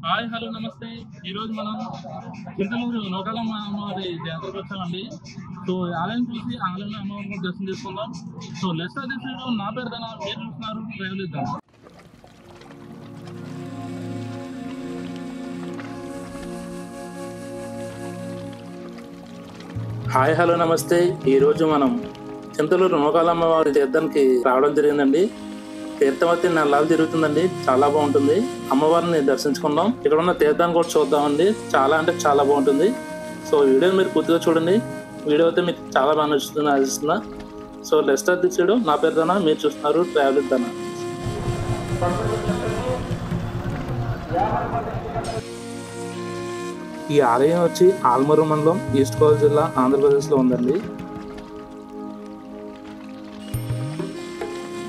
Hi hello నమస్తే. ఈరోజు మనం చింతలూరు నూకాలమ్మ అమ్మవారి జాతరకు వచ్చామండి. సో ఆలయం చూసి ఆలయంలో అమ్మవారిని దర్శనం చేసుకుందాం. సో లెస్ అధ్యక్షుడు నా పేరు ధన, మీరు చూస్తున్నారు ట్రావెల్ ఇద్దాం. హాయ్ హలో నమస్తే. ఈరోజు మనం చింతలూరు నూకాలమ్మ వారి తీర్థానికి రావడం జరిగిందండి. తీర్థం అయితే నెలలు తిరుగుతుందండి, చాలా బాగుంటుంది. అమ్మవారిని దర్శించుకుందాం, ఇక్కడ ఉన్న తీర్థాన్ని కూడా చూద్దామండి. చాలా అంటే చాలా బాగుంటుంది. సో వీడియో మీరు పూర్తిగా చూడండి. వీడియో అయితే మీకు చాలా బాగా నచ్చుతుంది ఆశిస్తున్నా. సో లెస్ట్ అధ్యక్షుడు నా పేరు ధన, మీరు చూస్తున్నారు ట్రావెల్ ధన. ఈ ఆలయం వచ్చి ఆల్మూరు మండలం, ఈస్ట్ గోదావరి జిల్లా, ఆంధ్రప్రదేశ్లో ఉందండి.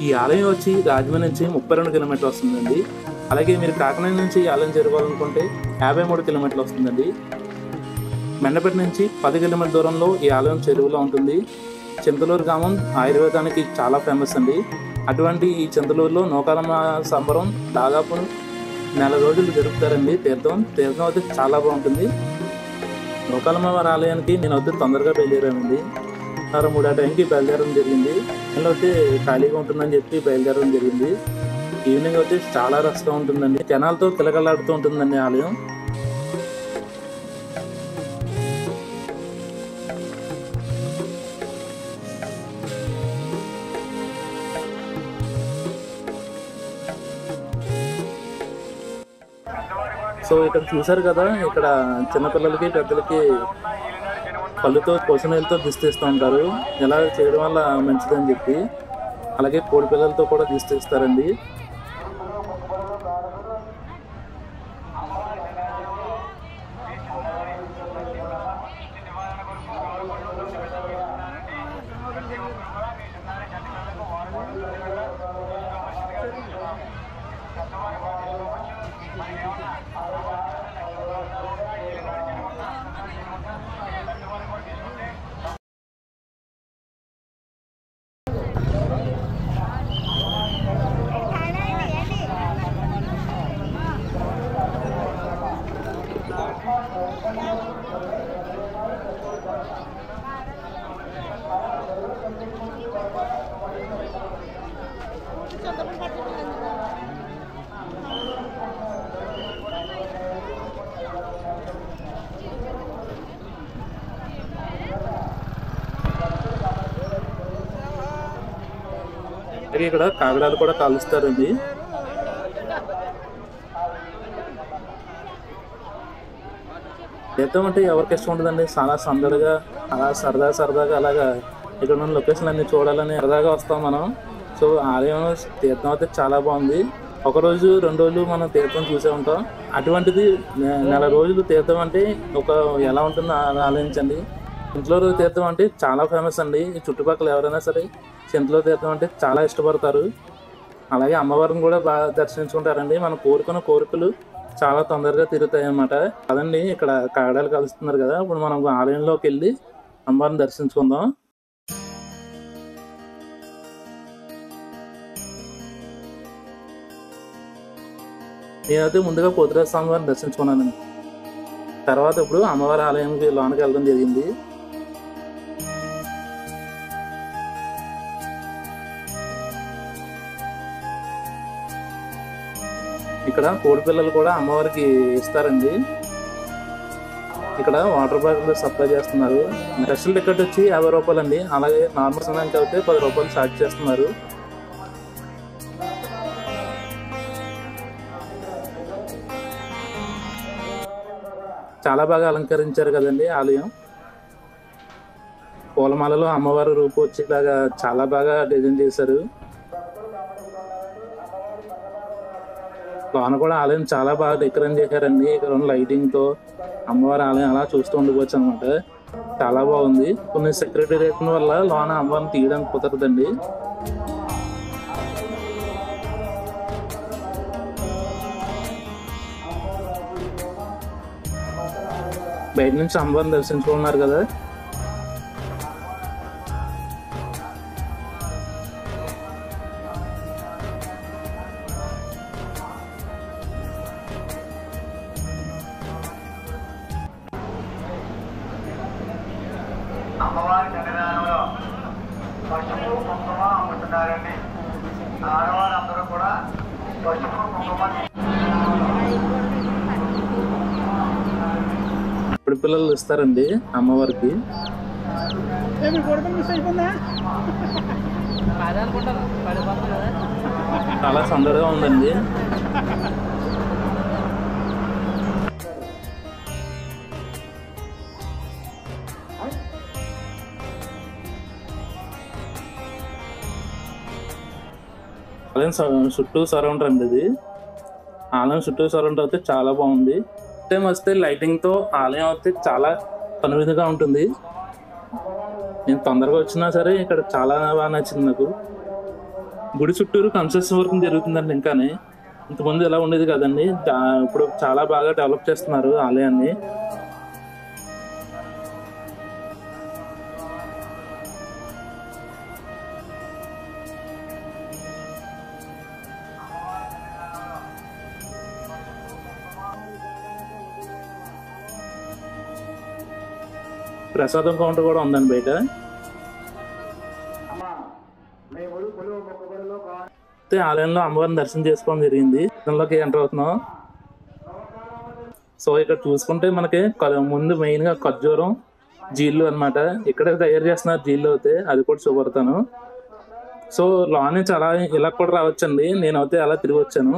ఈ ఆలయం వచ్చి రాజమండ్రి నుంచి 32 కిలోమీటర్లు వస్తుందండి. అలాగే మీరు కాకినాడ నుంచి ఈ ఆలయం చేరుకోవాలనుకుంటే 53 కిలోమీటర్లు వస్తుందండి. మెండపేట నుంచి 10 కిలోమీటర్ల దూరంలో ఈ ఆలయం చెరువులో ఉంటుంది. చింతలూరు గ్రామం ఆయుర్వేదానికి చాలా ఫేమస్ అండి. అటువంటి ఈ చింతలూరులో నూకాలమ్మ సంబరం దాదాపు నెల రోజులు జరుపుతారండి. తీర్థం అయితే చాలా బాగుంటుంది. నూకాలమ్మ వారి ఆలయానికి నేను అయితే తొందరగా బయలుదేరానండి. 3 ఆ టైంకి బయలుదేరడం జరిగింది. నేను అయితే ఖాళీగా ఉంటుందని చెప్పి బయలుదేరడం జరిగింది. ఈవినింగ్ అయితే చాలా రష్గా ఉంటుందండి, జనాలతో కిలకలాడుతూ ఉంటుందండి ఆలయం. సో ఇక్కడ చూసారు కదా, ఇక్కడ చిన్నపిల్లలకి పెద్దలకి కళ్ళుతో కోసినీళ్ళతో దిష్టిస్తూ ఉంటారు. ఇలా చేయడం వల్ల మంచిదని చెప్పి. అలాగే కోడి పిల్లలతో కూడా దిష్టిస్తారండి. ఇక్కడ కాగడాలు కూడా కాలుస్తారండి. తీర్థం అంటే ఎవరికి ఇష్టం ఉంటుందండి. చాలా సందడిగా, అలా సరదాగా అలాగా ఇక్కడ ఉన్న లొకేషన్ అన్ని చూడాలని సరదాగా వస్తాం మనం. సో ఆలయం తీర్థం అయితే చాలా బాగుంది. 1 రోజు 2 రోజులు మనం తీర్థం చూసే ఉంటాం. అటువంటిది నెల రోజులు తీర్థం అంటే ఎలా ఉంటుందో ఆలోచించండి. చింతలూరు తీర్థం అంటే చాలా ఫేమస్ అండి. ఈ చుట్టుపక్కల ఎవరైనా సరే చింతలూరు తీర్థం అంటే చాలా ఇష్టపడతారు. అలాగే అమ్మవారిని కూడా బాగా దర్శించుకుంటారండి. మనం కోరుకున్న కోరికలు చాలా తొందరగా తిరుగుతాయి అన్నమాట. అదండి ఇక్కడ కాగడాలు కలుస్తున్నారు కదా. ఇప్పుడు మనం ఆలయంలోకి వెళ్ళి అమ్మవారిని దర్శించుకుందాం. నేనైతే ముందుగా పోతురాజు స్వామి వారిని దర్శించుకున్నానండి. తర్వాత ఇప్పుడు అమ్మవారి ఆలయానికి లోనికి వెళ్ళడం జరిగింది. ఇక్కడ కోడి పిల్లలు కూడా అమ్మవారికి ఇస్తారండి. ఇక్కడ వాటర్ బాటిల్ సప్లై చేస్తున్నారు. స్పెషల్ టికెట్ వచ్చి 50 రూపాయలు అండి. అలాగే నార్మల్ సమయానికి అయితే 10 రూపాయలు ఛార్జ్ చేస్తున్నారు. చాలా బాగా అలంకరించారు కదండి ఆలయం. పూలమాలలో అమ్మవారి రూపు వచ్చేలాగా చాలా బాగా డిజైన్ చేశారు. లోన కూడా ఆలయం చాలా బాగా డెకరేట్ చేశారండి. ఇక్కడ ఉన్న లైటింగ్ తో అమ్మవారి ఆలయం అలా చూస్తూ ఉండిపోవచ్చు అనమాట. చాలా బాగుంది. కొన్ని సెక్యూరిటీ రేట్ల వల్ల లోన అమ్మవారిని తీయడానికి కుదరదండి. బయట నుంచి అమ్మవారిని దర్శించుకున్నారు కదా. ఇప్పుడు పిల్లలు ఇస్తారండి అమ్మవారికి. చాలా సందడిగా ఉందండి. ఆలయం చుట్టూ సరౌండ్ అండి ఇది. ఆలయం చుట్టూ సరౌండ్ అయితే చాలా బాగుంది. టైం వస్తే లైటింగ్ తో ఆలయం అయితే చాలా కనువిధిగా ఉంటుంది. నేను తొందరగా వచ్చినా సరే ఇక్కడ చాలా బాగా నచ్చింది నాకు. గుడి చుట్టూరు కన్స్ట్రక్షన్ వర్క్ జరుగుతుందండి. ఇంకానే ఇంతకుముందు ఎలా ఉండేది కదండి. ఇప్పుడు చాలా బాగా డెవలప్ చేస్తున్నారు ఆలయాన్ని. ప్రసాదం కౌంటర్ కూడా ఉందండి బయట. ఆలయంలో అమ్మవారిని దర్శనం చేసుకోవడం జరిగింది. దానిలోకి ఎంటర్ అవుతున్నాం. సో ఇక్కడ చూసుకుంటే మనకి ముందు మెయిన్ గా ఖర్జూరం జీళ్ళు అనమాట. ఇక్కడ తయారు చేస్తున్నారు జీళ్ళు అయితే, అది కూడా చూపడతాను. సో లోన్ నుంచి అలా ఇలా కూడా రావచ్చండి. నేనైతే అలా తిరిగి వచ్చాను.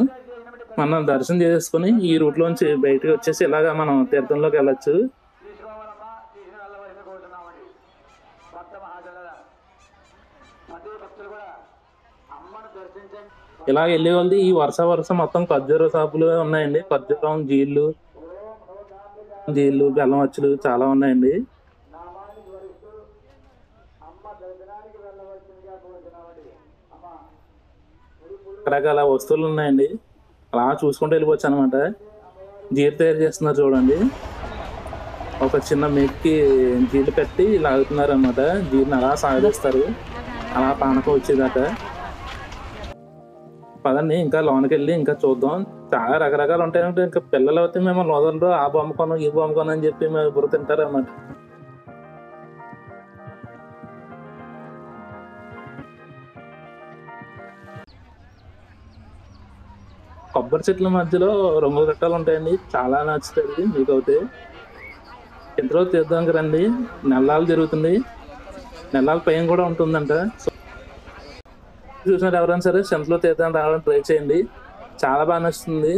మనం దర్శనం చేసుకుని ఈ రూట్ లోంచి బయటకు వచ్చేసి ఇలాగా మనం తీర్థంలోకి వెళ్ళొచ్చు. ఇలా వెళ్ళే వాళ్ళది ఈ వరుస మొత్తం ఖర్జూర షాపులు ఉన్నాయండి. ఖర్జూరం జీళ్ళు బెల్లం అచ్చులు చాలా ఉన్నాయండి. రకరకాల వస్తువులు ఉన్నాయండి. అలా చూసుకుంటూ వెళ్ళిపోవచ్చు అనమాట. జీలు తయారు చేస్తున్నారు చూడండి. ఒక చిన్న మెక్కి జీలు కట్టి లాగుతున్నారు అనమాట. జీలుని అలా సాగిస్తారు, అలా పానకం వచ్చేదాకా. పదండి ఇంకా లోనికి వెళ్ళి ఇంకా చూద్దాం. చాలా రకరకాలు ఉంటాయంటే ఇంకా పిల్లలు అయితే మేము వదలరు. ఆ బొమ్మ కొనం ఈ బొమ్మ కొనం అని చెప్పి మేము ఇప్పుడు తింటారు అన్నమాట. కొబ్బరి చెట్ల మధ్యలో రంగు రకాలు ఉంటాయండి. చాలా నచ్చుతుంది మీకు అయితే. ఇంతలో తీర్థంకి రండి. నెల్లాలు జరుగుతుంది. నెల్లాల పైన కూడా ఉంటుందంట. చూసినట్టు ఎవరైనా సరే సెంట్లో తీర్థం రావడం ట్రై చేయండి. చాలా బాగా నచ్చుతుంది.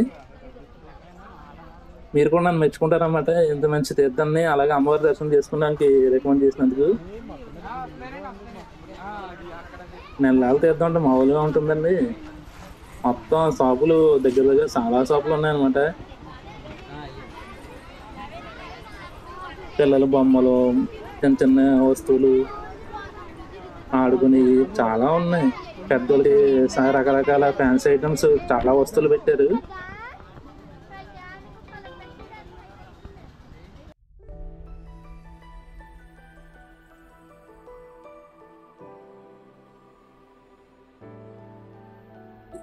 మీరు కూడా నన్ను మెచ్చుకుంటారన్నమాట. ఇంత మంచి తీర్థాన్ని అలాగే అమ్మవారి దర్శనం చేసుకోవడానికి రికమెండ్ చేసినందుకు. నెల్లాల తీర్థం అంటే మామూలుగా ఉంటుందండి. మొత్తం షాపులు దగ్గర చాలా షాపులు ఉన్నాయన్నమాట. పిల్లల బొమ్మలు, చిన్న చిన్న వస్తువులు ఆడుకునేవి చాలా ఉన్నాయి. పెద్దలకి రకరకాల ఫ్యాన్సీ ఐటమ్స్ చాలా వస్తువులు పెట్టారు.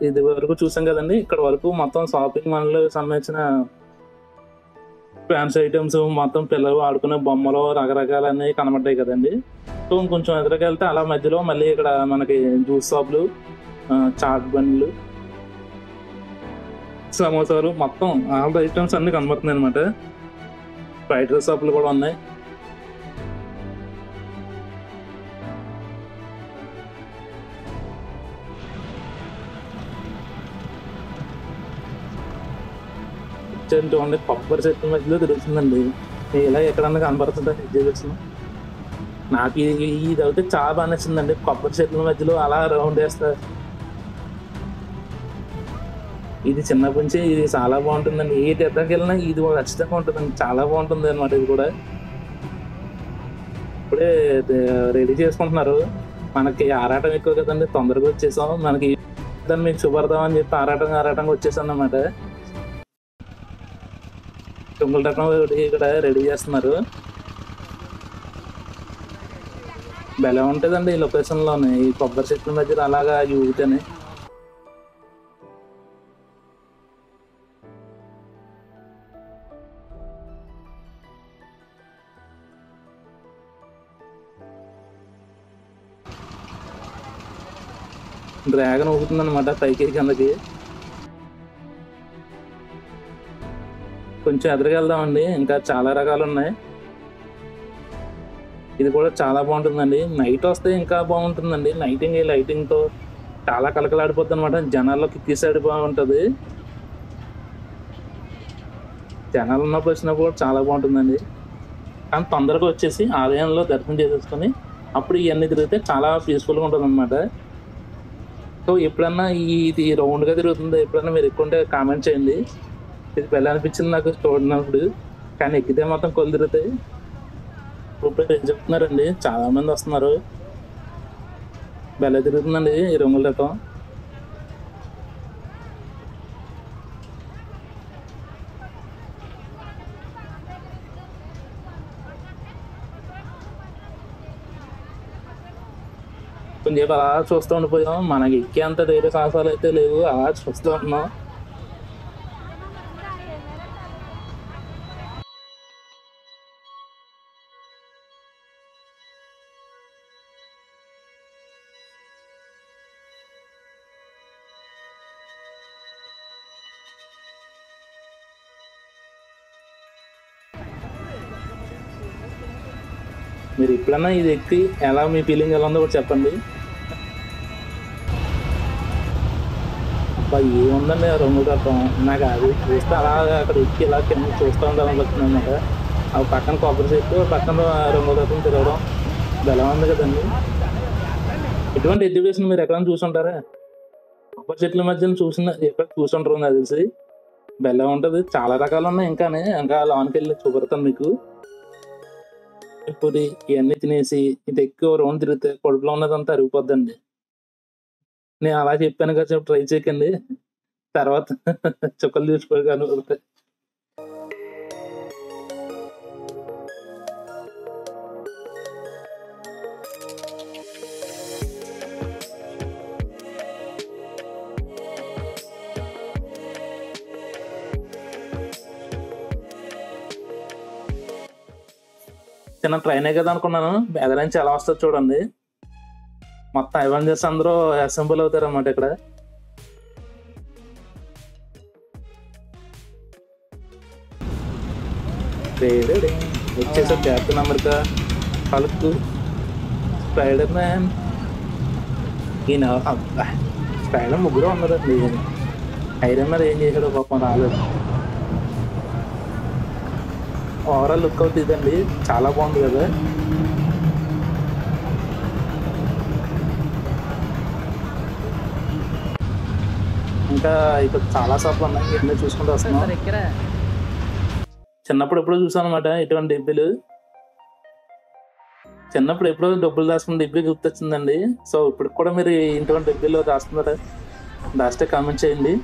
ఇది వరకు చూసాం కదండి. ఇక్కడ వరకు మొత్తం షాపింగ్ మాల్ సంబంధించిన ఫ్యాన్సీ ఐటమ్స్, మొత్తం పిల్లలు ఆడుకునే బొమ్మలు రకరకాలన్నీ కనబడ్డాయి కదండి. సో ఇంకొంచెం ఎదురుకెళ్తే అలా మధ్యలో మళ్ళీ ఇక్కడ మనకి జ్యూస్ షాపులు, చాట్ బండ్లు, సమోసాలు మొత్తం ఆల్ ఐటమ్స్ అన్ని కనబడుతున్నాయి అనమాట. ఫ్రైడ్ రైస్ షాపులు కూడా ఉన్నాయి. చూడండి కొబ్బరి చెట్ల మధ్యలో తిరుగుతుందండి. ఇలా ఎక్కడన్నా కనబడుతుందా ఎగ్జిబిషన్? నాకు ఇది అయితే చాలా బాగా నచ్చిందండి. కొబ్బరి చెట్ల మధ్యలో అలా రౌండ్ వేస్తారు. ఇది చిన్నప్పటి నుంచి ఇది చాలా బాగుంటుందండి. ఏ తీర్థంకి వెళ్ళినా ఇది ఖచ్చితంగా ఉంటుందండి. చాలా బాగుంటుంది అనమాట. ఇది కూడా ఇప్పుడే రెడీ చేసుకుంటున్నారు. మనకి ఆరాటం ఎక్కువ కదండి. తొందరగా వచ్చేసాం. మనకి దాన్ని మీకు శుభ్రదాం అని చెప్పి ఆరాటంగా వచ్చేసాం అన్నమాట. తుంగుల రకం ఇక్కడ రెడీ చేస్తున్నారు. భలే ఉంటుందండి ఈ లొకేషన్లోనే. ఈ కొబ్బరి చెట్ల మధ్యలో అలాగా యూగితేనే. డ్రాగన్ ఊగుతుంది అనమాట పైకి కిందకి. కొంచెం ఎదురుగా వెళ్దామండి, ఇంకా చాలా రకాలు ఉన్నాయి. ఇది కూడా చాలా బాగుంటుందండి. నైట్ వస్తే ఇంకా బాగుంటుందండి. లైటింగ్తో చాలా కలకలాడిపోతుంది అనమాట. జనాల్లో కిక్కిసాడి బాగుంటుంది. జనాలు ఉన్నప్పుడు వచ్చినప్పుడు కూడా చాలా బాగుంటుందండి. కానీ తొందరగా వచ్చేసి ఆలయంలో దర్శనం చేసేసుకొని అప్పుడు ఇవన్నీ తిరిగితే చాలా పీస్ఫుల్గా ఉంటుంది అనమాట. సో ఎప్పుడన్నా ఇది రౌండ్గా తిరుగుతుందో ఎప్పుడన్నా మీరు ఎక్కువ ఉంటే కామెంట్ చేయండి. ఇది పెళ్ళి అనిపించింది నాకు చూడనప్పుడు, కానీ ఎక్కితే మాత్రం కొలు తిరుగుతాయి. ఇప్పుడు ఏం చెప్తున్నారండి, చాలా మంది వస్తున్నారు. బెల్ల తిరుగుతుందండి ఈ రంగుల రథం. కొంచెం అలా చూస్తూ ఉండిపోయాం. మనకి ఎక్కేంత ధైర్య సాహసాలు అయితే లేవు, అలా చూస్తూ ఉన్నాం. మీరు ఎప్పుడన్నా ఇది ఎక్కి ఎలా మీ ఫీలింగ్ ఎలా ఉందో కూడా చెప్పండి. ఏముందండి రంగుల రథం, నాకు అది చూస్తే అలా అక్కడ ఎక్కి ఇలా కింద చూస్తూ ఉండాలనిపిస్తుంది అనమాట. అవి పక్కన కొబ్బరి చెట్టు, పక్కన రంగుల రథం తిరగడం ఎలా ఉంది కదండి. ఎటువంటి ఎడ్యుకేషన్ మీరు ఎక్కడైనా చూసుంటారా? కొబ్బరి చెట్ల మధ్యన ఎక్కడ చూసుంటారు నాకు తెలిసి. బెల్లం ఉంటుంది, చాలా రకాలు ఉన్నాయి. ఇంకా లోనికి వెళ్ళి చూపెడతాను మీకు. ఇప్పుడు ఇవన్నీ తినేసి ఇది ఎక్కువ రౌండ్ తిరిగితే కడుపులో ఉన్నదంతా అరిగిపోద్దండి. నేను అలా చెప్పాను కదా, ట్రై చేయకండి, తర్వాత చుక్కలు చూసుకోగాను. చిన్న ట్రైనే కదా అనుకున్నాను, ఎదరించి ఎలా వస్తుంది చూడండి. మొత్తం అవెంజర్స్ అందరూ అసెంబుల్ అవుతారు అన్నమాట ఇక్కడ. వచ్చేసారు captain America, Hulk, spider man. ఈయన స్పైడర్ ముగ్గురు ఉన్నారండి. ఐరన్ మ్యాన్ ఏం చేశాడో పాపం రాలేదు. ఓవరాల్ లుక్ అవుట్ ఇదండి, చాలా బాగుంది కదా. ఇంకా ఇక్కడ చాలా షాపులు ఉన్నాయి, ఇవన్నీ చూసుకుంటూ వస్తున్నాం. చిన్నప్పుడు ఎప్పుడో చూసాను అనమాట ఇటువంటి డబ్బులు. చిన్నప్పుడు ఎప్పుడో డబ్బులు దాచుకున్న డబ్బులు గుర్తొచ్చిందండి. సో ఇప్పుడు కూడా మీరు ఇటువంటి డబ్బులు దాస్తున్నారా? దాస్తే కామెంట్ చేయండి.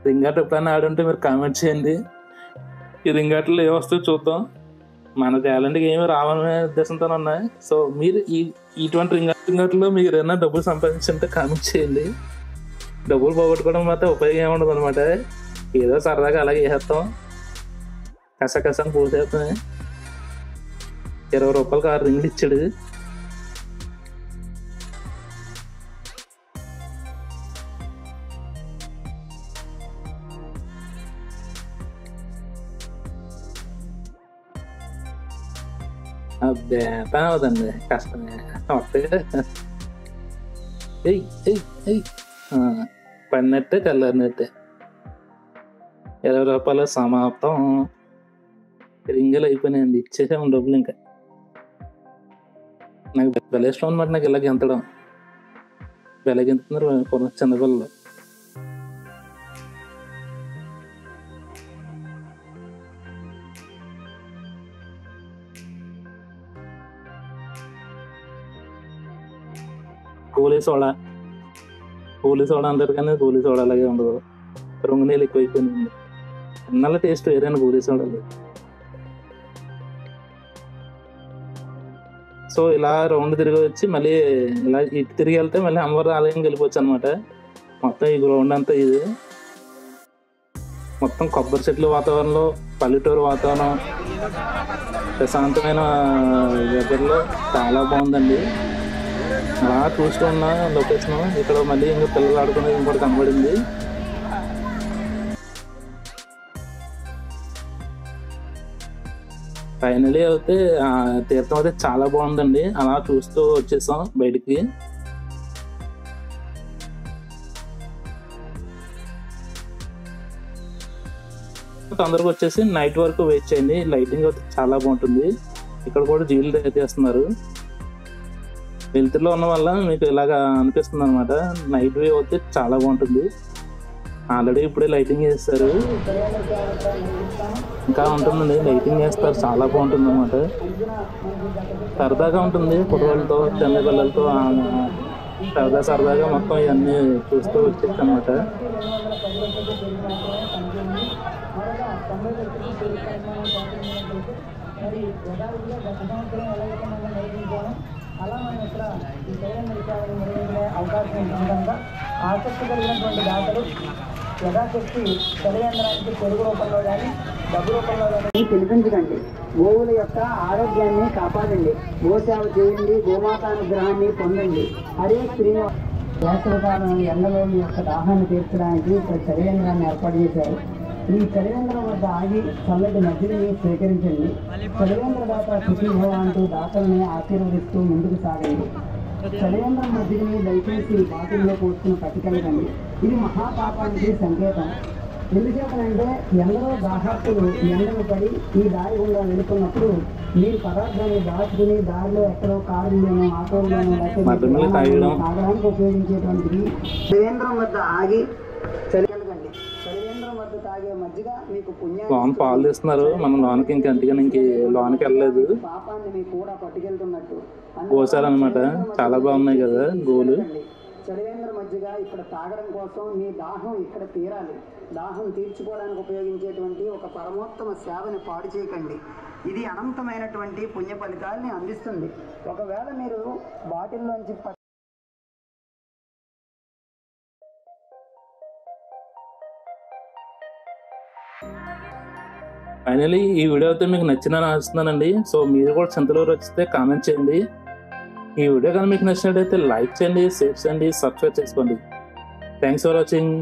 రింగాట ఎప్పుడైనా ఆడుంటే మీరు కామెంట్ చేయండి. ఈ రింగాటలో ఏ వస్తాయో చూద్దాం. మన టాలెంట్కి ఏమి రావాలనే ఉద్దేశంతో ఉన్నాయి. సో మీరు ఇటువంటి రింగాటలో మీరు ఏమైనా డబ్బులు సంపాదించుంటే కామెంట్ చేయండి. డబ్బులు పోగొట్టుకోవడం మాత్రం ఉపయోగం ఏముండదు అనమాట. ఏదో సరదాగా అలాగే వేసేస్తాం, కసకసని పోసేస్తాం. 20 రూపాయలకి 6 రింగులు ఇచ్చాడు. అబ్బే పని అవుతుంది, కష్టమే పడినట్టే తెల్లారినట్టే. 20 రూపాయలు సమాప్తం. రింగులు అయిపోయినాయండి, ఇచ్చేసాము డబ్బులు. ఇంకా నాకు బెల ఇష్టం అనమాట, నాకు ఇలా గెంతడం. బెల గెంతుతున్నారు చిన్నపిల్లలు. కూలీ సోడా అంటారు కానీ కూలీ సోడా అలాగే ఉండదు, రంగు నీళ్ళు ఎక్కువైపోయింది. అన్నల టేస్ట్ వేరేనా కూలీ సోడాలు. సో ఇలా రౌండ్ తిరిగి వచ్చి మళ్ళీ ఇలా ఇటు తిరిగి వెళ్తే మళ్ళీ అమ్మవారి ఆలయం వెళ్ళిపోవచ్చు అనమాట. మొత్తం ఈ గ్రౌండ్ అంతా ఇది మొత్తం కొబ్బరి చెట్లు వాతావరణంలో పల్లెటూరు వాతావరణం, ప్రశాంతమైన వెదర్లో చాలా బాగుందండి. అలా చూస్తూ ఉన్న లొకేషన్ ఇక్కడ మళ్ళీ ఇంకా పిల్లలు ఆడుకునేది ఇంకోటి కనబడింది. ఫైనలీ అయితే తీర్థం అయితే చాలా బాగుందండి. అలా చూస్తూ వచ్చేసాం బయటికి. తొందరగా వచ్చేసి నైట్ వరకు వెయిట్ చేయండి. లైటింగ్ అయితే చాలా బాగుంటుంది. ఇక్కడ కూడా జీలు చేస్తున్నారు. వెలుతురులో ఉన్న వల్ల మీకు ఇలాగా అనిపిస్తుంది అనమాట. నైట్ వ్యూ అయితే చాలా బాగుంటుంది. ఆల్రెడీ ఇప్పుడే లైటింగ్ చేస్తారు, ఇంకా ఉంటుందండి. లైటింగ్ చేస్తారు, చాలా బాగుంటుంది అనమాట. సరదాగా ఉంటుంది కుర్రోళ్ళతో, చిన్న పిల్లలతో సరదాగా మొత్తం ఇవన్నీ చూస్తూ వచ్చేసి అనమాట. అలా మనం ఇక్కడ ఈ శైలం విచారణ నిర్వహించే అవకాశం ఉంటుంది కనుక ఆసక్తి కలిగినటువంటి దాతలు యథాశక్తి శరీరేంద్రానికి పెరుగు రూపంలో కానీ డబ్బు రూపంలో కానీ పిలిపించకండి. గోవుల యొక్క ఆరోగ్యాన్ని కాపాడండి. గోసేవ చేయండి. గోమాతానుగ్రహాన్ని పొందండి. హరే శ్రీనివాస. వేసవికాలం ఎండలో మీ యొక్క దాహాన్ని తీర్చడానికి ఇక్కడ శరీరేంద్రాన్ని ఏర్పాటు చేశారు. ఈ చలివేంద్రం వద్ద ఆగి చల్లటి మధ్యని స్వీకరించండి. చలివేంద్ర దాత సుఖీభవ అంటూ దాతల్ని ఆశీర్వదిస్తూ ముందుకు సాగండి. చలివేంద్రం మధ్యని దయచేసి బాటిల్లో పోసుకుని పట్టుకెళ్ళకండి. ఇది మహాపాపానికి సంకేతం. ఎందుచేతనంటే ఎందరో దాహార్తులు ఎండలు పడి ఈ దారి గుండా వెళుతున్నప్పుడు మీరు పదార్థాన్ని దాచుకుని దారిలో ఎక్కడో కారులోనో ఆటోలోనో తాగడానికి ఉపయోగించేటువంటిది. చలివేంద్రం వద్ద ఆగి చలికెళ్ళకండి. చలివేంద్రం వద్ద తాగే మజ్జిగ మీకు లోన్ పాలు తీస్తున్నారు. మనం లోనికి ఇంక లోనికి వెళ్ళలేదు. పాపాన్ని మీకు కూడా పట్టుకెళ్తున్నట్టు కోసారనమాట. చాలా బాగున్నాయి కదా గోలు. చలివేంద్ర మజ్జిగ ఇక్కడ తాగడం కోసం మీ దాహం ఇక్కడ తీరాలి. దాహం తీర్చుకోవడానికి ఉపయోగించేటువంటి ఒక పరమోత్తమ సేవని పాడు చేయకండి. ఇది అనంతమైనటువంటి పుణ్య ఫలితాలని అందిస్తుంది. ఒకవేళ మీరు బాటిల్లోంచి ఫైనలీ ఈ వీడియో అయితే మీకు నచ్చిందని ఆశిస్తున్నానండి. సో మీరు కూడా చింతలూరు వచ్చితే కామెంట్ చేయండి. ఈ వీడియో కానీ మీకు నచ్చినట్టయితే లైక్ చేయండి, షేర్ చేయండి, సబ్స్క్రైబ్ చేసుకోండి. Thanks for watching.